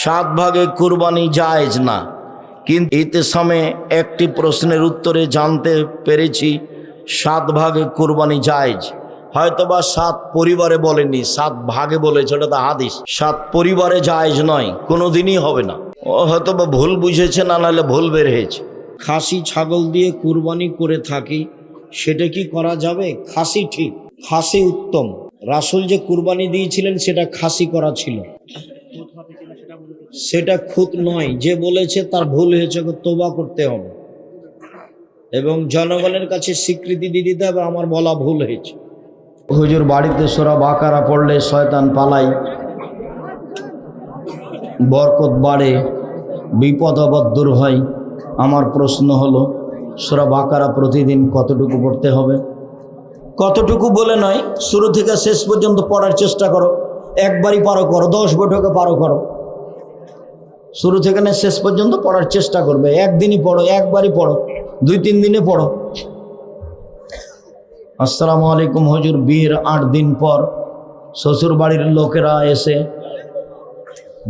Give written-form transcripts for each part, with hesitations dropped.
সাত ভাগে কুরবানি জায়েজ না, কিন্তু ইতিসামে একটি প্রশ্নের উত্তরে জানতে পেরেছি সাত ভাগে কুরবানি জায়েজ। হয়তোবা সাত পরিবারে বলেনি, সাত ভাগে বলেছে, ওটা তো হাদিস। সাত পরিবারে জায়েজ নয়, কোনোদিনই হবে না। ও হয়তোবা ভুল বুঝেছে, না নাহলে ভুল বের হয়েছে। খাসি ছাগল দিয়ে কুরবানি করে থাকি, সেটা কি করা যাবে? খাসি ঠিক, খাসি উত্তম। রাসূল যে কুরবানি দিয়েছিলেন সেটা খাসি করা ছিল, সেটা খুদ নয়। যে বলেছে তার ভুল হয়েছে, তওবা করতে হবে এবং জনগণের কাছে স্বীকৃতি দিয়ে দিতে হবে আমার বলা ভুল হয়েছে। হুজুর, বাড়িতে সূরা বাকারা পড়লে শয়তান পালায়, বরকত বাড়ে, বিপদ আপদ দূর হয়। আমার প্রশ্ন হলো, সূরা বাকারা প্রতিদিন কতটুকু পড়তে হবে? কতটুকু বলে নয়, শুরু থেকে শেষ পর্যন্ত পড়ার চেষ্টা করো। একবারই পারো করো, 10 বৈঠকে পারো করো। শুরু থেকে না শেষ পর্যন্ত পড়ার চেষ্টা করবে। একদিনই পড়ো, একবারই পড়ো, 2-3 দিনে পড়ো। আসসালামু আলাইকুম হুজুর, বিয়ের 8 দিন পর শ্বশুর বাড়ির লোকেরা এসে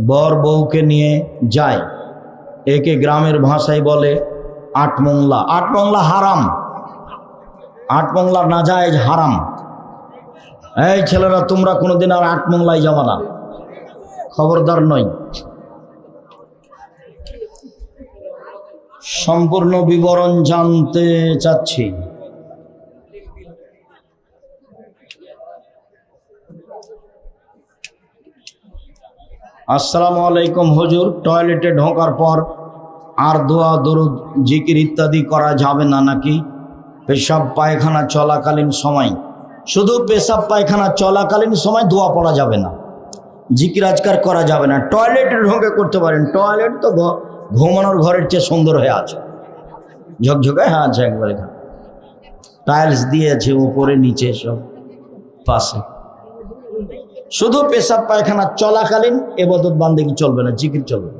বর বউকে নিয়ে যায়, একে গ্রামের ভাষায় বলে 8 মোংলা। 8 মোংলা হারাম, 8 মোংলা নাজায়েজ, হারাম। এই ছেলেরা, তোমরা কোনোদিন আর 8 মোংলায় যাবে না, খবরদার নয়। সম্পূর্ণ বিবরণ জানতে চাচ্ছি। আসসালামু আলাইকুম হুজুর, টয়লেটে ঢোকার পর আর দোয়া দরুদ জিকির ইত্যাদি করা যাবে না নাকি? পেশাব পায়খানা চলাকালীন সময়, শুধু পেশাব পায়খানা চলাকালীন সময় দোয়া পড়া যাবে না, জিকির আজকার করা যাবে না। টয়লেটে ঢোকে করতে পারেন, টয়লেট তো ঘুমানোর ঘরের চেয়ে সুন্দর হয়ে আছে, ঝকঝকে হ্যাঁ আছে, একবারে টাইলস দিয়েছে উপরে নিচে সব পাশে। শুধু পেশাব পায়খানা চলাকালীন ইবাদত বান্দেগি চলবে না, জিকির চলবে।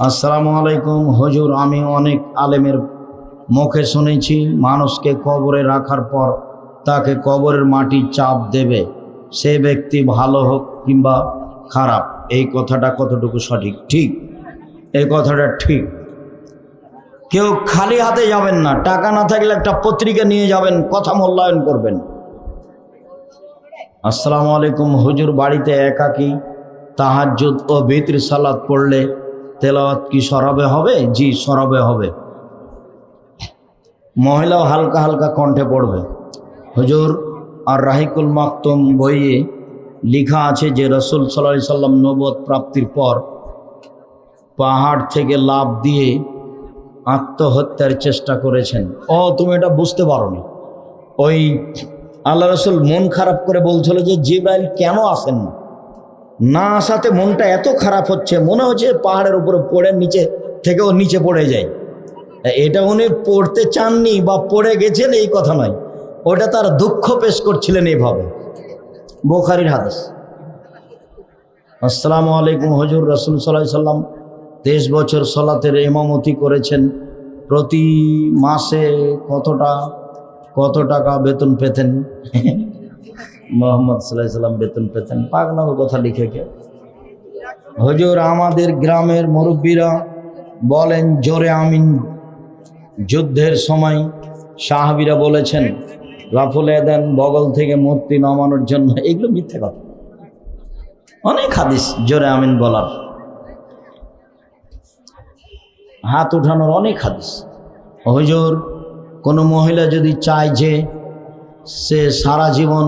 আসসালামু আলাইকুম হুজুর, আমি অনেক আলেমের মুখে শুনেছি মানুষকে কবরে রাখার পর তাকে কবরের মাটি চাপ দেবে, সে ব্যক্তি ভালো হোক কিংবা খারাপ। এই কথাটা কতটুকু সঠিক? ঠিক, এই কথাটা ঠিক। কেউ খালি হাতে যাবেন না, টাকা না থাকলে একটা পত্রিকা নিয়ে যাবেন, কথা মূল্যায়ন করবেন। আসসালামু আলাইকুম হুজুর, বাড়িতে একাকী তাহাজ্জুদ ও বিতর সালাত পড়লে তেলাওয়াত কি সরাবে হবে? জি, সরাবে হবে। মহিলাও হালকা হালকা কণ্ঠে পড়বে। হুজুর, আর রাহিকুল মাকতুম বইয়ে লেখা আছে যে রাসূল সাল্লাল্লাহু আলাইহি সাল্লাম নবুয়ত প্রাপ্তির পর পাহাড় থেকে লাফ দিয়ে আত্মহত্যার চেষ্টা করেছেন। ও, তুমি এটা বুঝতে পারোনি। ওই আল্লাহ রাসূল মন খারাপ করে বলছিল যে জিবরাইল কেন আসেন না, না আসাতে মনটা এত খারাপ হচ্ছে, মনে হচ্ছে পাহাড়ের উপরে পড়ে নিচে থেকেও নিচে পড়ে যায়। এটা উনি পড়তে চাননি বা পড়ে গেছেন এই কথা নয়, ওটা তার দুঃখ পেশ করছিলেন এইভাবে। বুখারীর হাদিস। আসসালামু আলাইকুম হুজুর, রাসূল সাল্লাল্লাহু আলাইহি সাল্লাম 23 বছর সালাতের ইমামতি করেছেন, প্রতি মাসে কত টাকা বেতন পেতেন? মুহাম্মদ সাল্লাল্লাহু আলাইহি সাল্লাম বেতন পেতেন? পাগলার কথা লিখে কে? হুজুর, আমাদের গ্রামের মুরব্বীরা বলেন জোরে আমিন। যুদ্ধের সময় সাহাবীরা বলেছেন রাফুলে দেন বগল থেকে মূর্তি নামানোর জন্য। এগুলো মিথ্যে কথা, অনেক হাদিস জোরে আমিন বলার, হাত উঠানোর অনেক হাদিস। হুজুর, কোনো মহিলা যদি চায় যে সে সারা জীবন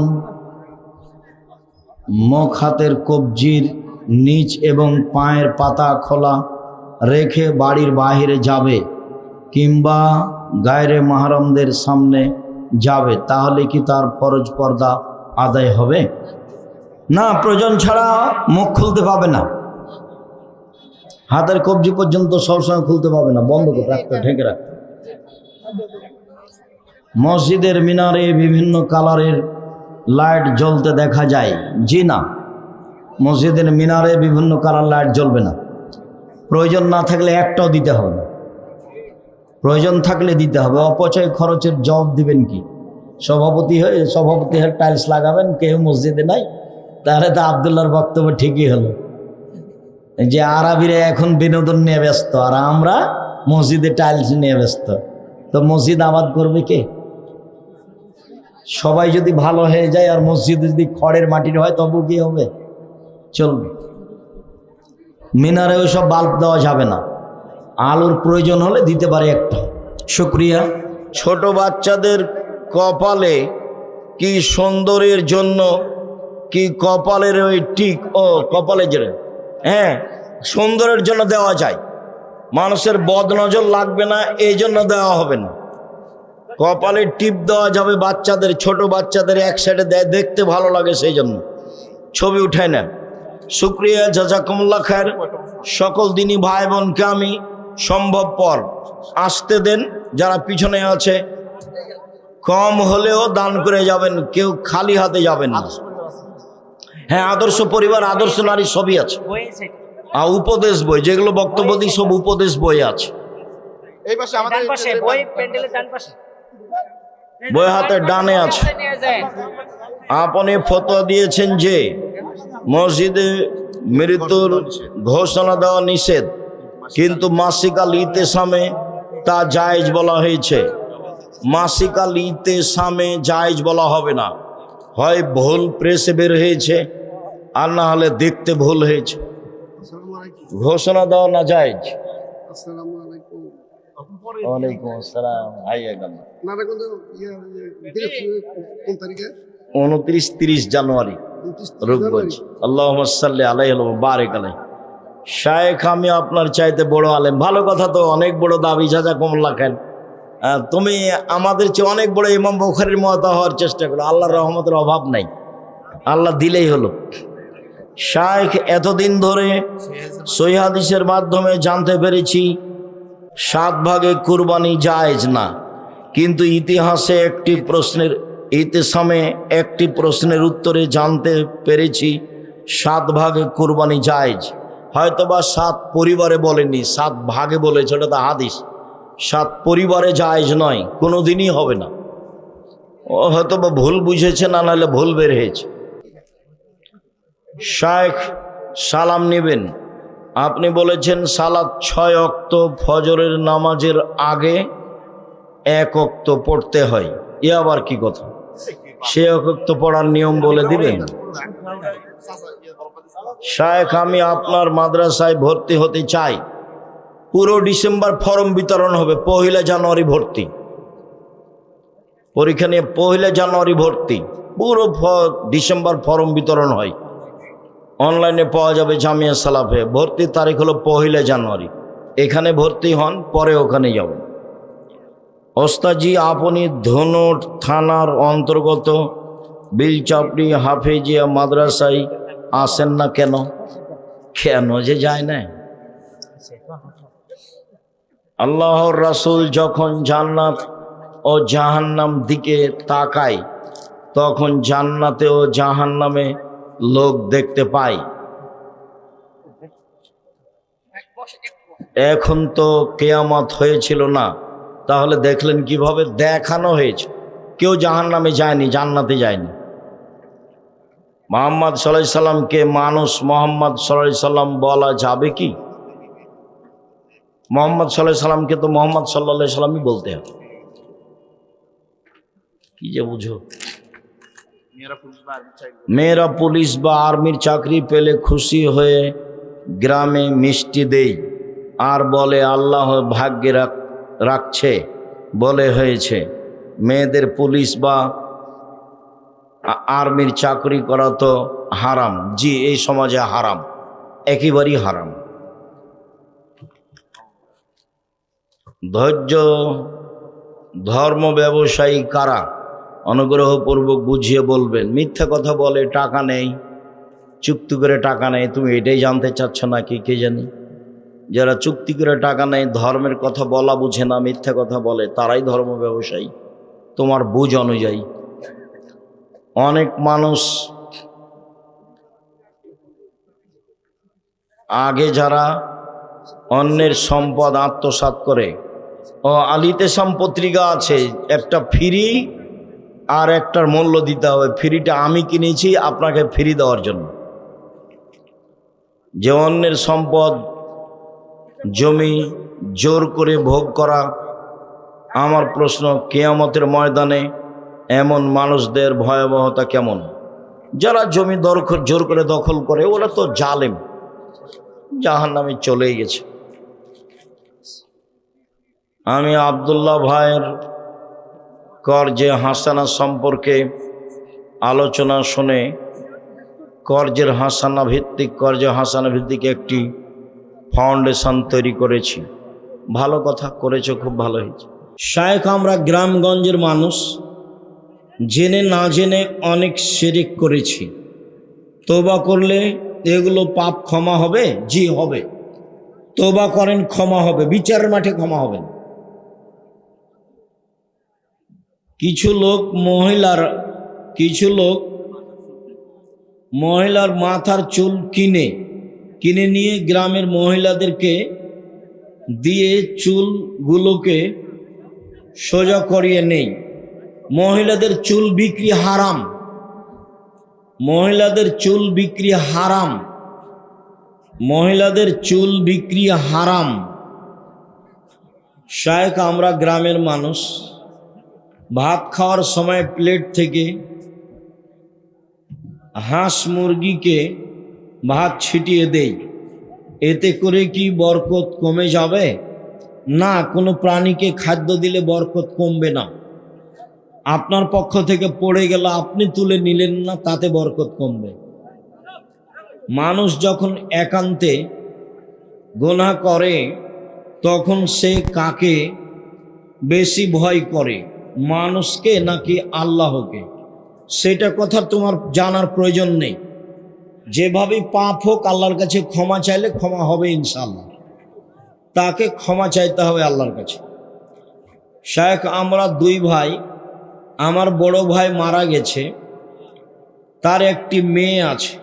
মুখ হাতের কবজির নিচ এবং পায়ের পাতা খোলা রেখে বাড়ির বাইরে যাবে কিংবা গায়রে মাহরমদের সামনে যাবে, তাহলে কি তার ফরজ পর্দা আদায় হবে? না, প্রয়োজন ছাড়া মুখ খুলতে পাবে না, হাতের কবজি পর্যন্ত সবসময় খুলতে পাবে না, বন্ধ করে রাখতে, ঢেকে রাখতে। মসজিদের মিনারে বিভিন্ন কালারের লাইট জ্বলতে দেখা যায়। জি না, মসজিদের মিনারে বিভিন্ন কালার লাইট জ্বলবে না। প্রয়োজন না থাকলে একটাও দিতে হবে না, প্রয়োজন থাকলে দিতে হবে। অপচয় খরচের জবাব দিবেন কি? সভাপতি হয়ে টাইলস লাগাবেন, কেউ মসজিদে নাই, তাহলে তো আবদুল্লাহর বক্তব্য ঠিকই হলো যে আরবিরা এখন বিনোদন নিয়ে ব্যস্ত আর আমরা মসজিদে টাইলস নিয়ে ব্যস্ত। তো মসজিদ আবাদ করবে কে? সবাই যদি ভালো হয়ে যায় আর মসজিদ যদি খড়ের মাটির হয় তবু কি হবে? চলবে। মিনারে ওইসব বাল্ব দেওয়া যাবে না, আলোর প্রয়োজন হলে দিতে পারে একটা। শুক্রিয়া। ছোট বাচ্চাদের কপালে কি সৌন্দর্যের জন্য কি কপালের ওই টিক কপালে যে সৌন্দর্যের জন্য দেওয়া যায়, মানুষের বদনজর লাগবে না এই জন্য দেওয়া হবে না। কপালে টিপ দেওয়া যাবে বাচ্চাদের, ছোট বাচ্চাদের এক সাইডে দেয়, দেখতে ভালো লাগে সেই জন্য ছবি উঠায় নেন। শুক্রিয়া, জাজাকুমুল্লাহ খায়ের। সকল দিনী ভাই বোনকে আমি সম্ভবপর আসতে দেন, যারা পিছনে আছে কম হলেও দান করে যাবেন, কেউ খালি হাতে যাবেন না। হ্যাঁ, আদর্শ পরিবার, আদর্শ নারী সবই আছে। আর উপদেশ বই যেগুলো বক্তব্য দিই সব উপদেশ বই আছে। বই হাতে ডানে আছে। আপনি ফতোয়া দিয়েছেন যে মসজিদে মৃত্যুর ঘোষণা দেওয়া নিষেধ, কিন্তু মাসিকাল ইতেসামে তা জায়েজ বলা হয়েছে। মাসিকাল ইতেসামে জায়েজ বলা হবে না, হয় ভুল প্রেসে বের হয়েছে আর না হলে দেখতে ভুল হয়েছে। ঘোষণা দেওয়া না জায়েজ। ওয়ালাইকুম আসসালাম। 29-30 জানুয়ারি রোববার। আল্লাহুম্মা সাল্লি আলাইহি ওয়া বারিক আলাইহি। শায়েখ, আমি আপনার চাইতে বড় আলেম। ভালো কথা, তো অনেক বড় দাবি। জাযাকুমুল্লাহ খান। তুমি আমাদের চেয়ে অনেক বড় ইমাম বুখারীর মতো হওয়ার চেষ্টা করো। আল্লাহর রহমতের অভাব নাই, আল্লাহ দিলেই হলো। শায়েখ, এতদিন ধরে সহিহ হাদিসের মাধ্যমে জানতে পেরেছি 7 ভাগে কুরবানি জায়েজ না, কিন্তু ইতিহাসে ইতিসামে একটি প্রশ্নের উত্তরে জানতে পেরেছি 7 ভাগে কুরবানি জায়েজ। হয়তোবা 7 পরিবারে বলেনি, 7 ভাগে বলেছে, ওটা তো হাদিস। 7 পরিবারে জায়েজ নয়, কোনো দিনই হবে না। ও হয়তোবা ভুল বুঝেছে, না নাহলে ভুল বের হয়েছে। শায়েখ, সালাম নেবেন। আপনি বলেছেন সালাত 6 ওয়াক্ত, ফজরের নামাজের আগে 1 ওয়াক্ত পড়তে হয়। এ আবার কি কথা? সে 1 ওয়াক্ত পড়ার নিয়ম বলে দিবেন? শায়েখ, আমি আপনার মাদ্রাসায় ভর্তি হতে চাই। পুরো ডিসেম্বর ফর্ম বিতরণ হবে, 1 জানুয়ারি ভর্তি। পরীক্ষা নিয়ে 1 জানুয়ারি ভর্তি, পুরো ডিসেম্বর ফর্ম বিতরণ হয়। অনলাইনে পাওয়া যাবে জামিয়া সালাফে। ভর্তির তারিখ হলো 1 জানুয়ারি। এখানে ভর্তি হন, পরে ওখানে যাব। ওস্তাদজি, আপনি ধনুট থানার অন্তর্গত বিলচাপড়ি হাফেজিয়া মাদ্রাসায় আসেন না কেন? কেন যে যায় না? আল্লাহর রাসূল যখন জান্নাত ও জাহান্নাম দিকে তাকায় তখন জান্নাতে ও জাহান্নামে লোক দেখতে পাই। এখন তো কিয়ামত হয়েছিল না, তাহলে দেখলেন কিভাবে? দেখানো হয়েছে। কেউ জাহান্নামে যায়নি, জান্নাতে যায়নি। মুহাম্মদ সাল্লাল্লাহু আলাইহি সাল্লামকে মানুষ মুহাম্মদ সাল্লাল্লাহু আলাইহি সাল্লাম বলা যাবে কি? মুহাম্মদ সাল্লাল্লাহু আলাইহি সাল্লামকে তো মুহাম্মদ সাল্লাল্লাহু আলাইহি সাল্লামই বলতে হবে। কি যে বুঝো? মেয়েরা পুলিশ বা আর্মির চাকরি পেলে খুশি হয়ে গ্রামে মিষ্টি দেই আর বলে আল্লাহ ভাগ্যে রাখছে বলে হয়েছে। মেয়েদের পুলিশ বা আর্মির চাকরি করা তো হারাম। জি, এই সমাজে হারাম, একেবারেই হারাম। ধৈর্য ধর্ম ব্যবসায়ী কারা? অনুগ্রহপূর্বক বুঝিয়ে বলবেন। মিথ্যা কথা বলে, টাকা নেই, চুক্তি করে টাকা নেই। তুমি এটাই জানতে চাচ্ছ নাকি কে জানি? যারা চুক্তি করে টাকা নেয়, ধর্মের কথা বলা বুঝে না, মিথ্যা কথা বলে, তারাই ধর্ম ব্যবসায়ী তোমার বুঝ অনুযায়ী। অনেক মানুষ আগে যারা অন্যের সম্পদ আত্মসাৎ করে, ও আলিতেসাম পত্রিকা আছে, একটা ফ্রি আর একটার মূল্য দিতে হবে। ফ্রিটা আমি কিনেছি আপনাকে ফ্রি দেওয়ার জন্য। যে অন্যের সম্পদ জমি জোর করে ভোগ করা, আমার প্রশ্ন কিয়ামতের ময়দানে এমন মানুষদের ভয়াবহতা কেমন? যারা জমি জোর করে দখল করে ওরা তো জালেম, জাহান্নামে চলেই গেছে। আমি আব্দুল্লাহ ভাইয়ের কর্জে হাসানা সম্পর্কে আলোচনা শুনে কর্জে হাসানা ভিত্তিক একটি ফাউন্ডেশন তৈরি করেছি। ভালো কথা করেছো, খুব ভালো হয়েছে। শায়েখ, আমরা গ্রামগঞ্জের মানুষ, জেনে না জেনে অনেক শিরক করেছি। তওবা করলে এগুলো পাপ ক্ষমা হবে? জি হবে। তওবা করেন, ক্ষমা হবে, বিচারের মাঠে ক্ষমা হবে। কিছু লোক মহিলার মাথার চুল কিনে নিয়ে গ্রামের মহিলাদেরকে দিয়ে চুলগুলোকে সোজা করিয়ে নেই। মহিলাদের চুল বিক্রি হারাম, মহিলাদের চুল বিক্রি হারাম, মহিলাদের চুল বিক্রি হারাম। শায়েখ, আমরা গ্রামের মানুষ, ভাত খাওয়ার সময় প্লেট থেকে হাঁস মুরগিকে ভাত ছিটিয়ে দেই, এতে করে কি বরকত কমে যাবে? না, কোনো প্রাণীকে খাদ্য দিলে বরকত কমবে না। আপনার পক্ষ থেকে পড়ে গেল, আপনি তুলে নিলেন না, তাতে বরকত কমবে। মানুষ যখন একান্তে গুনাহ করে তখন সে কাকে বেশি ভয় করে, মানুষকে নাকি আল্লাহকে? সেটা কথা তোমার জানার প্রয়োজন নেই। যেভাবে পাপ হোক, আল্লাহর কাছে ক্ষমা চাইলে ক্ষমা হবে ইনশাআল্লাহ। তাকে ক্ষমা চাইতে হবে আল্লাহর কাছে। শায়েখ, আমরা দুই ভাই, আমার বড় ভাই মারা গেছে, তার একটি মেয়ে আছে।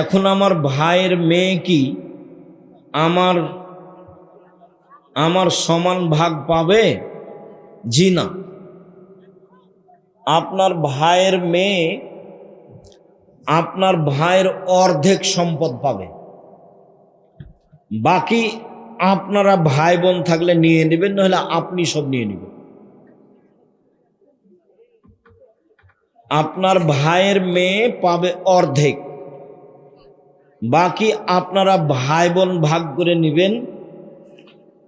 এখন আমার ভাইয়ের মেয়ে কি আমার সমান ভাগ পাবে? জি না। আপনার ভাইয়ের মেয়ে আপনার ভাইয়ের অর্ধেক সম্পদ পাবে, বাকি আপনারা ভাই বোন থাকলে নিয়ে নেবেন, নাহলে আপনি সব নিয়ে নেবেন। আপনার ভাইয়ের মেয়ে পাবে অর্ধেক, বাকি আপনারা ভাই বোন ভাগ করে নেবেন।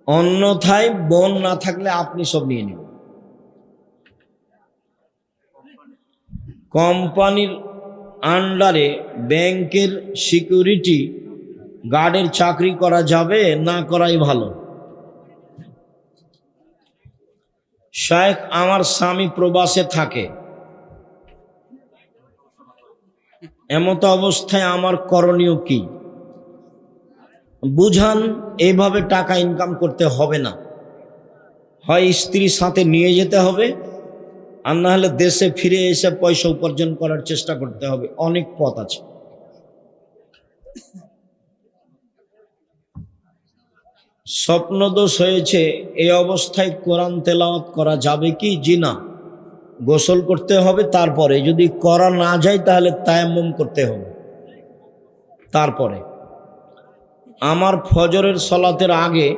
অন্যথায় বোন না থাকলে আপনি সব নিয়ে নেবেন। কোম্পানির আন্ডারে ব্যাংকের সিকিউরিটি গার্ডের চাকরি করা যাবে না করাই ভালো? শায়েখ, আমার স্বামী প্রবাসে থাকে, এমত অবস্থায় আমার করণীয় কি? বুঝান, এইভাবে টাকা ইনকাম করতে হবে না। হয় স্ত্রীর সাথে নিয়ে যেতে হবে, আর না হলে দেশে ফিরে এসে পয়সা উপার্জন করার চেষ্টা করতে হবে। অনেক পথ আছে। স্বপ্নদোষ হয়েছে, এই অবস্থায় কোরআন তেলাওয়াত করা যাবে কি? জি না। গোসল করতে হবে, তারপরে যদি করা না যায় তাহলে তায়াম্মুম করতে হবে। তারপরে আমার ফজরের সলাতের আগে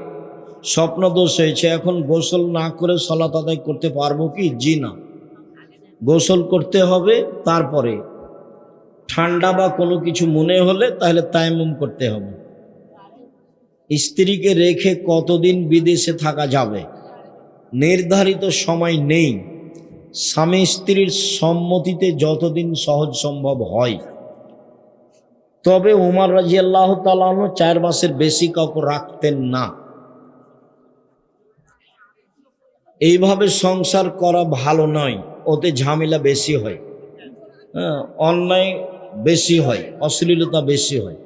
স্বপ্নদোষ হয়েছে, এখন গোসল না করে সলাত আদায় করতে পারবো কি? জি না। গোসল করতে হবে, তারপরে ঠান্ডা বা কোনো কিছু মনে হলে তাহলে তায়াম্মুম করতে হবে। স্ত্রীকে রেখে কতদিন বিদেশে থাকা যাবে? নির্ধারিত সময় নেই, স্বামী স্ত্রীর সম্মতিতে যতদিন সহজ সম্ভব হয়। তবে উমর রাদিয়াল্লাহু তাআলা আনহু 4 মাসের বেশি কাউকে রাখতেন না। এইভাবে সংসার করা ভালো নয়, ওতে ঝামেলা বেশি হয়, অন্যায় বেশি হয়, অশ্লীলতা বেশি হয়।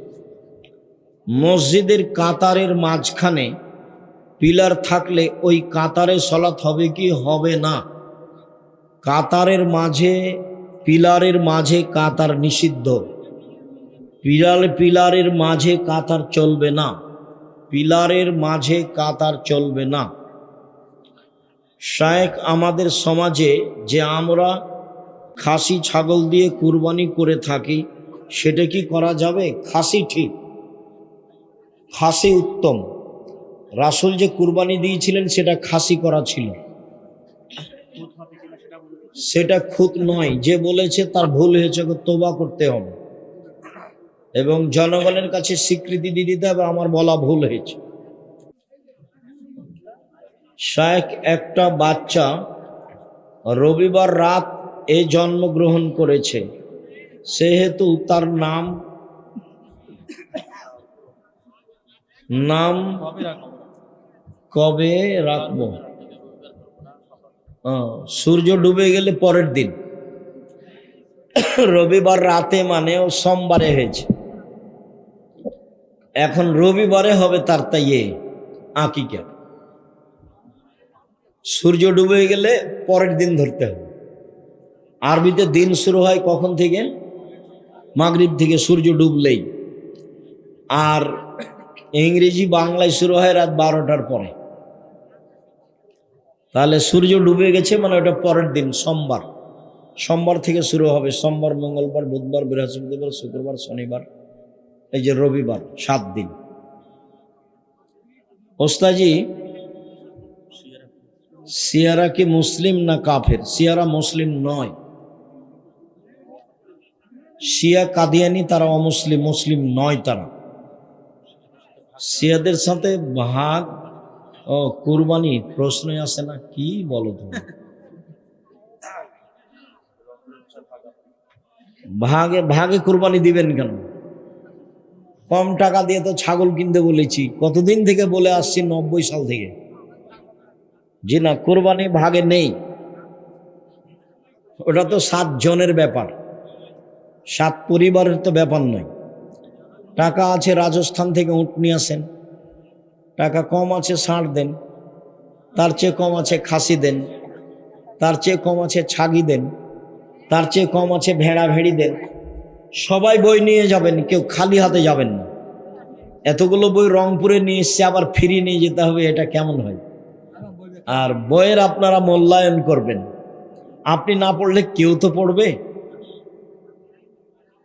মসজিদের কাতারের মাঝখানে পিলার থাকলে ওই কাতারে সলাত হবে কি হবে না? কাতারের মাঝে, পিলারের মাঝে কাতার নিষিদ্ধ। পিলারের মাঝে কাতার চলবে না, পিলারের মাঝে কাতার চলবে না। শায়েখ, আমাদের সমাজে যে আমরা খাসি ছাগল দিয়ে কুরবানি করে থাকি, সেটা কি করা যাবে? খাসি ঠিক, খাসি উত্তম। রাসূল যে কুরবানি দিয়েছিলেন সেটা খাসি করা ছিল, সেটা খুঁত নয়। যে বলেছে তার ভুল হয়েছে, তওবা করতে হবে এবং জনগণের কাছে স্বীকৃতি দিয়ে দিতে হবে আমার বলা ভুল হয়েছে। শায়েখ, একটা বাচ্চা রবিবার রাত এ জন্মগ্রহণ করেছে, সেহেতু তার নাম কবে রাখবো? সূর্য ডুবে গেলে পরের দিন, রবিবার রাতে মানে ও সোমবারে হয়েছে, এখন রবিবারে হবে তার তাই আকিকা। সূর্য ডুবে গেলে পরের দিন ধরতে হবে। আরবিতে দিন শুরু হয় কখন থেকে? মাগরিব থেকে, সূর্য ডুবলেই। আর ইংরেজি বাংলায় শুরু হয় রাত 12টার পরে। তাহলে সূর্য ডুবে গেছে মানে ওটা পরের দিন, সোমবার। সোমবার থেকে শুরু হবে, সোমবার, মঙ্গলবার, বুধবার, বৃহস্পতিবার, শুক্রবার, শনিবার, এই যে রবিবার, 7 দিন। ওস্তাজি, শিয়ারা কি মুসলিম না কাফের? শিয়ারা মুসলিম নয়। শিয়া কাদিয়ানি তারা অমুসলিম, মুসলিম নয় তারা। শিয়াদের সাথে ভাগ ও কুরবানি প্রশ্নই আসে না। কি বলো তুমি? ভাগে ভাগে কুরবানি দিবেন কেন? কম টাকা দিয়ে তো ছাগল কিনতে বলেছি, কতদিন থেকে বলে আসছি, 90 সাল থেকে। জি না, কুরবানি ভাগে নেই। ওটা তো 7 জনের ব্যাপার, 7 পরিবারের তো ব্যাপার নয়। টাকা আছে, রাজস্থান থেকে উট নিয়ে আসেন, টাকা কম আছে ষাঁড় দেন, তার চেয়ে কম আছে খাসি দেন, তার চেয়ে কম আছে ছাগি দেন, তার চেয়ে কম আছে ভেড়া ভেড়ি দেন। সবাই বই নিয়ে যাবেন, কেউ খালি হাতে যাবেন না। এতগুলো বই রংপুরে নিয়ে এসছে, আবার ফিরিয়ে নিয়ে যেতে হবে, এটা কেমন হয়? আর বইয়ের আপনারা মূল্যায়ন করবেন, আপনি না পড়লে কেউ তো পড়বে।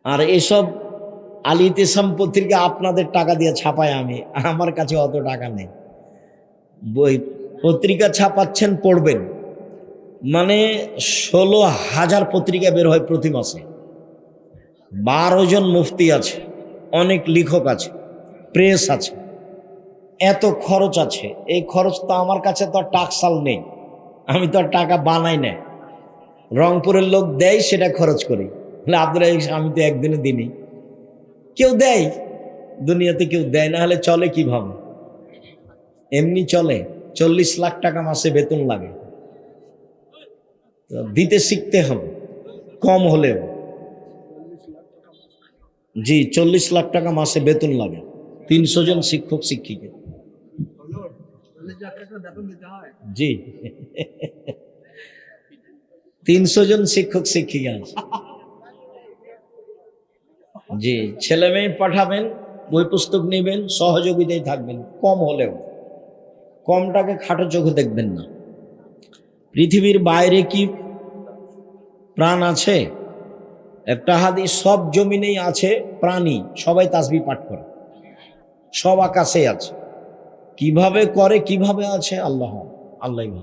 আর এসব আল ইতিসাম পত্রিকা আপনাদের টাকা দিয়ে ছাপায় আমি, আমার কাছে অত টাকা নেই। বই পত্রিকা ছাপাচ্ছেন, পড়বেন। মানে 16,000 পত্রিকা বের হয় প্রতি মাসে, 12 জন মুফতি আছে, অনেক লেখক আছে, প্রেস আছে, এত খরচ আছে। এই খরচ তো আমার কাছে তো আর টাকসাল নেই, আমি তো আর টাকা বানাই না, রংপুরের লোক দেয় সেটা খরচ করি। আপনারা, আমি তো একদিনে দিনই, কেউ দেয়, দুনিয়াতে কেউ দেয় না, হলে চলে কিভাবে? এমনি চলে। 40 লাখ টাকা মাসে বেতন লাগে, দিতে শিখতে হবে কম হলেও। জি, 40 লাখ টাকা মাসে বেতন লাগে, 300 জন শিক্ষক শিক্ষিকা। জি, 300 জন শিক্ষক শিক্ষিকা আছে। জি, ছেলে মেয়ে পাঠাবেন, বই পুস্তক নেবেন, সহযোগিতায় থাকবেন, কম হলেও। কমটাকে খাটো চোখে দেখবেন না। পৃথিবীর বাইরে কি প্রাণ আছে? একটা হাদিস, সব জমিনেই আছে প্রাণী, সবাই তাসবিহ পাঠ করে, সব আকাশে আছে। কিভাবে করে, কিভাবে আছে, আল্লাহ ভালো।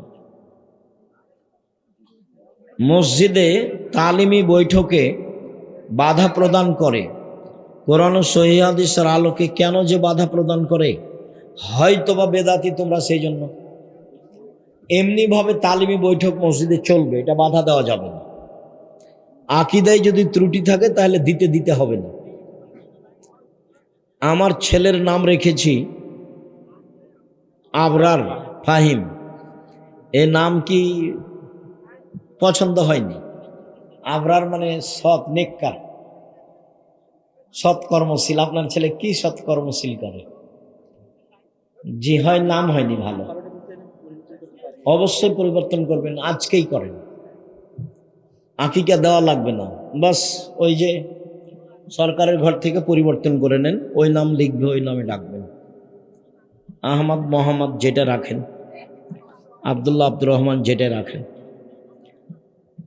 মসজিদে তালিমি বৈঠকে বাধা প্রদান করে, কোরআন ও সহিহ হাদিসের আলোকে কেন যে বাধা প্রদান করে? হয়তোবা বেদাতি তোমরা, সেই জন্য। এমনিভাবে তালিমি বৈঠক মসজিদে চলবে, এটা বাধা দেওয়া যাবে না। আকীদায় যদি ত্রুটি থাকে তাহলে দিতে হবে না। আমার ছেলের নাম রেখেছি আবরার ফাহিম, এ নাম কি পছন্দ হয়নি? আবরার মানে সৎ, নেককার, সৎকর্মশীল। আপনার ছেলে কি সৎকর্মশীল করে? জি হয়, নাম হয়নি ভালো, অবশ্যই পরিবর্তন করবেন, আজকেই করেন। আকিকা দেওয়া লাগবে না, বাস ওই যে সরকারের ঘর থেকে পরিবর্তন করে নেন, ওই নাম লিখবে, ওই নামে ডাকবেন। আহমদ, মোহাম্মদ যেটা রাখেন, আব্দুল্লাহ, আব্দুর রহমান যেটা রাখেন।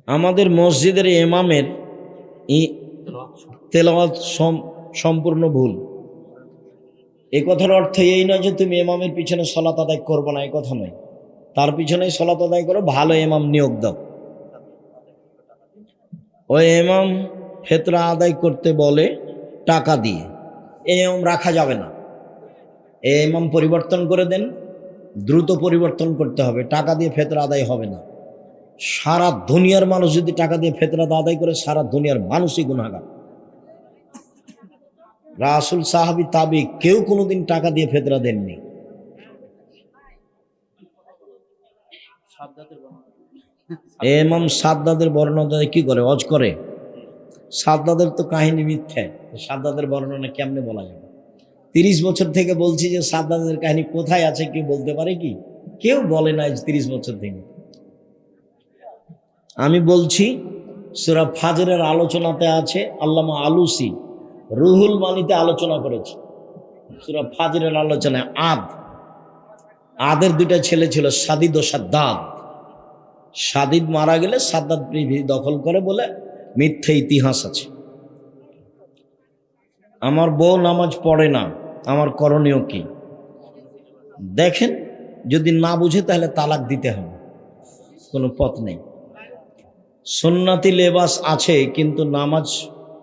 আমাদের মসজিদের ইমামের তেলাওয়াত সম্পূর্ণ ভুল। এই কথার অর্থ এই নয় যে তুমি ইমামের পিছনে সলাত আদায় করবো না, এই কথা নয়। তার পিছনেই সলাত আদায় করো, ভালো ইমাম নিয়োগ দাও। ওই ইমাম ফেতরা আদায় করতে বলে টাকা দিয়ে, এই ইমাম রাখা যাবে না। এই ইমাম পরিবর্তন করে দেন, দ্রুত পরিবর্তন করতে হবে। টাকা দিয়ে ফেতরা আদায় হবে না। সারা দুনিয়ার মানুষ যদি টাকা দিয়ে ফেতরা আদায় করে, সারা দুনিয়ার মানুষই গুনাহগার। রাসূল, সাহাবী, তাবী কেউ কোনোদিন টাকা দিয়ে ফেতরা দেননি। ইমাম সাদ্দাদের বর্ণনা কি করে? অজ করে। সাদ্দাদের তো কাহিনী মিথ্যে, সাদ্দাদের বর্ণনা কেমনে বলা যাবে? 30 বছর থেকে বলছি যে সাদ্দাদের কাহিনী কোথায় আছে, কেউ বলতে পারে কি? কেউ বলে না 30 বছর থেকে। আমি বলছি সূরা ফাজরের আলোচনাতে আছে, আল্লামা আলুসি রুহুল মানিতে আলোচনা করেছে। সূরা ফাজরের আলোচনায় আদের দুইটা ছেলে ছিল, সাদিদ ও সাদ্দাদ। সাদিদ মারা গেলে সাদ্দাদ পৃথিবী দখল করে বলে মিথ্যে ইতিহাস আছে। আমার বউ নামাজ পড়ে না, আমার করণীয় কি? দেখেন, যদি না বুঝে তাহলে তালাক দিতে হবে, কোনো পথ নেই। সুন্নাতি লেবাস আছে কিন্তু নামাজ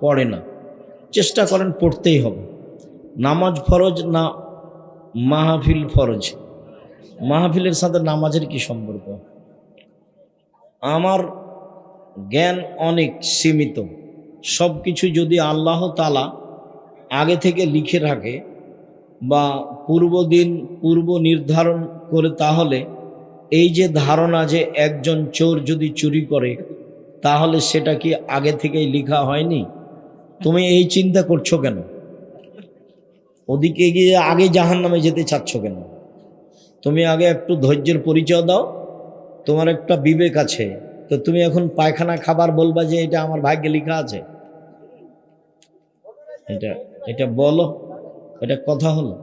পড়ে না, চেষ্টা করেন পড়তেই হবে। নামাজ ফরজ না মাহফিল ফরজ? মাহফিলের সাথে নামাজের কি সম্পর্ক? আমার জ্ঞান অনেক সীমিত। সব কিছু যদি আল্লাহ তাআলা আগে থেকে লিখে রাখে বা পূর্ব নির্ধারণ করে, তাহলে এই যে ধারণা যে একজন চোর যদি চুরি করে, তাহলে সেটা কি আগে থেকেই লেখা হয়নি? তুমি এই চিন্তা করছো কেন? ওদিকে গিয়ে আগে জাহান্নামে যেতে চাচ্ছ কেন? তুমি আগে একটু ধৈর্যের পরিচয় দাও। তোমার একটা বিবেক আছে, তো তুমি এখন পায়খানা খাবার বলবা যে এটা আমার ভাগ্যে লেখা আছে? এটা বলো, এটা কথা হলো?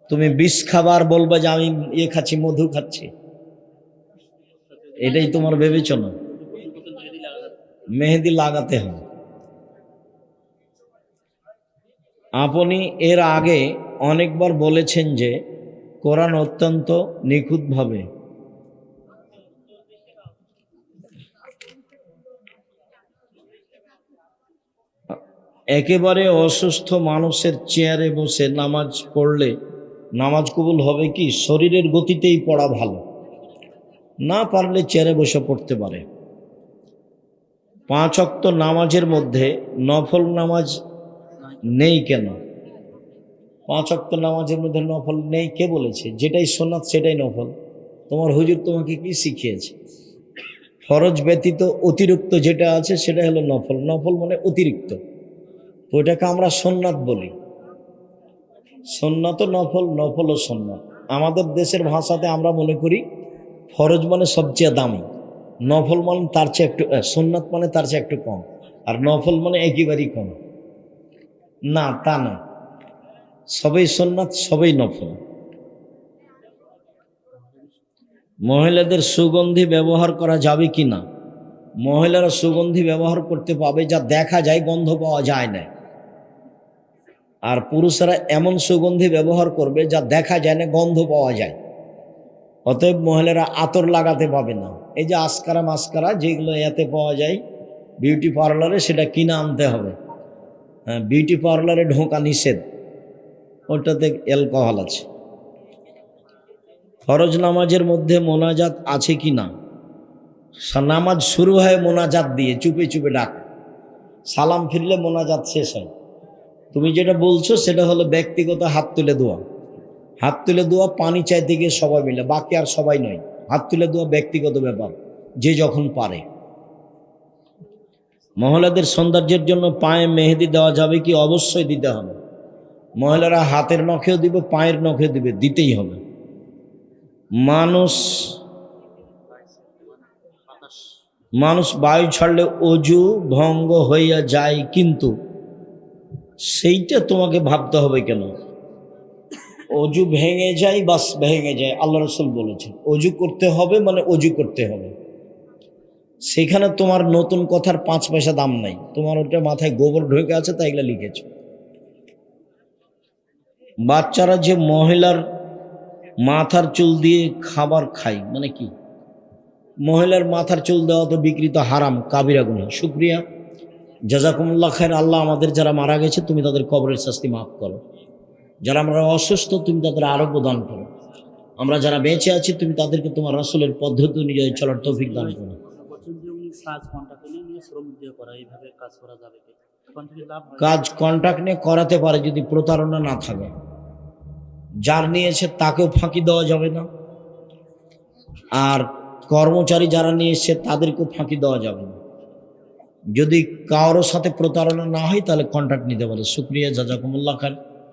তুমি বিষ খাবার বলবা যে আমি খাচ্ছি, মধু খাচ্ছি, এটাই তোমার বিবেচনা? মেহেদি লাগাতে হবে। আপনি এর আগে অনেকবার বলেছেন যে কোরআন অত্যন্ত নিখুঁতভাবে একেবারে অসুস্থ মানুষের চেয়ারে বসে নামাজ পড়লে নামাজ কবুল হবে কি? শরীরের গতিতেই পড়া ভালো, না পারলে চেয়ারে বসে পড়তে পারে। 5 ওয়াক্ত নামাজের মধ্যে নফল নামাজ নেই কেন? 5 ওয়াক্ত নামাজের মধ্যে নফল নেই কে বলেছে? যেটাই সুন্নাত সেটাই নফল। তোমার হুজুর তোমাকে কি শিখিয়েছে? ফরজ ব্যতীত অতিরিক্ত যেটা আছে সেটা হলো নফল। নফল মানে অতিরিক্ত, ওইটাকে আমরা সুন্নাত বলি। সুন্নাত ও নফল, নফল ও সুন্নাত। আমাদের দেশের ভাষাতে আমরা মনে করি ফরজ মানে সবচেয়ে দামি, নফল মানে তার চেয়ে একটু, সুন্নাত মানে তার চেয়ে একটু কম, আর নফল মানে একেবারেই কম। না, তা না, সবই সুন্নাত, সবই নফল। মহিলাদের সুগন্ধি ব্যবহার করা যাবে কি না? মহিলারা সুগন্ধি ব্যবহার করতে পাবে যা দেখা যায়, গন্ধ পাওয়া যায় না। আর পুরুষেরা এমন সুগন্ধি ব্যবহার করবে যা দেখা যায় না, গন্ধ পাওয়া যায়। অতএব মহিলারা আতর লাগাতে পাবে না। এই যে আসকারা মাস্কারা যেগুলো এতে পাওয়া যায় বিউটি পার্লারে, সেটা কিনে আনতে হবে। হ্যাঁ, বিউটি পার্লারে ঢোকা নিষেধ, ওটাতে অ্যালকোহল আছে। ফরজ নামাজের মধ্যে মোনাজাত আছে কি না? নামাজ শুরু হয় মোনাজাত দিয়ে, চুপে চুপে ডাক, সালাম ফিরলে মোনাজাত শেষ হয়। তুমি যেটা বলছো সেটা হলো ব্যক্তিগত হাত তুলে দোয়া। হাত তুলে দোয়া পানি চাইতে গিয়ে সবাই মিলে, বাকি আর সবাই নয়। হাত তুলে দোয়া ব্যক্তিগত ব্যাপার, যে যখন পারে। মহিলাদের সৌন্দর্যের জন্য পায়ে মেহেদি দেওয়া যাবে কি? অবশ্যই দিতে হবে। মহিলারা হাতের নখেও দিবে, পায়ের নখেও দিবে, দিতেই হবে। মানুষ বায়ু ছাড়লে অজু ভঙ্গ হইয়া যায়, কিন্তু সেইটা তোমাকে ভাবতে হবে কেন? অজু ভেঙে যায়, বাস ভেঙে যায়। আল্লাহ রাসূল বলেছেন অজু করতে হবে, মানে অজু করতে হবে। সেখানে তোমার নতুন কথার 5 পয়সা দাম নাই, তোমার ওটা মাথায় গোবর ঢুকে আছে তাই এগুলো লিখেছ। বাচ্চারা যে মহিলার মাথার চুল দিয়ে খাবার খায় মানে কি? মহিলার মাথার চুল দেওয়া তো বিকৃত হারাম, কাবিরা গুনাহ। শুক্রিয়া, জাযাকুমুল্লাহ খায়ের। আল্লাহ আমাদের যারা মারা গেছে তুমি তাদের কবরের শাস্তি মাফ করো, যারা আমরা অসুস্থ তুমি তাদের আরোগ্য দান করো, আমরা যারা বেঁচে আছি তুমি তাদেরকে তোমার রাসূলের পদ্ধতি অনুযায়ী চলার তৌফিক দান করো। কাজ কন্ট্রাক্ট নিয়ে করাতে পারে যদি প্রতারণা না থাকে। যার নিয়েছে তাকেও ফাঁকি দেওয়া যাবে না, আর কর্মচারী যারা নিয়ে এসছে তাদেরকেও ফাঁকি দেওয়া যাবে না। যদি কারোর সাথে প্রতারণা না হয় তাহলে কন্ট্রাক্ট নিতে পারে। শুক্রিয়া, জাযাকুমুল্লাহ খায়ের।